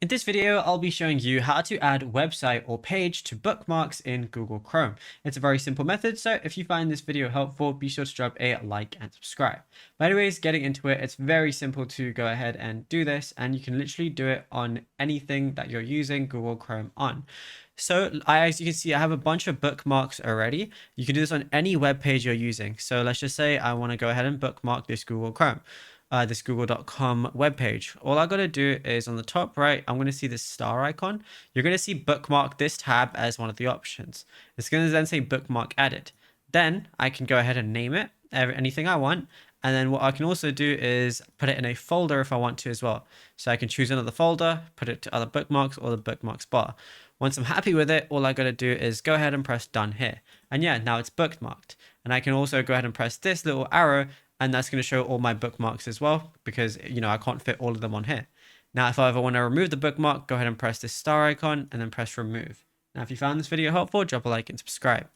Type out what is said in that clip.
In this video, I'll be showing you how to add website or page to bookmarks in Google Chrome. It's a very simple method, so if you find this video helpful, be sure to drop a like and subscribe. But anyways, getting into it, it's very simple to go ahead and do this, and you can literally do it on anything that you're using Google Chrome on. So as you can see, I have a bunch of bookmarks already. You can do this on any web page you're using. So let's just say I want to go ahead and bookmark this Google Chrome. This google.com webpage. All I got to do is on the top right, I'm going to see this star icon. You're going to see bookmark this tab as one of the options. It's going to then say bookmark added. Then I can go ahead and name it anything I want. And then what I can also do is put it in a folder if I want to as well. So I can choose another folder, put it to other bookmarks or the bookmarks bar. Once I'm happy with it, all I got to do is go ahead and press done here. And yeah, now it's bookmarked. And I can also go ahead and press this little arrow, and that's going to show all my bookmarks as well, because I can't fit all of them on here. Now if I ever want to remove the bookmark, go ahead and press this star icon and then press remove. Now if you found this video helpful, drop a like and subscribe.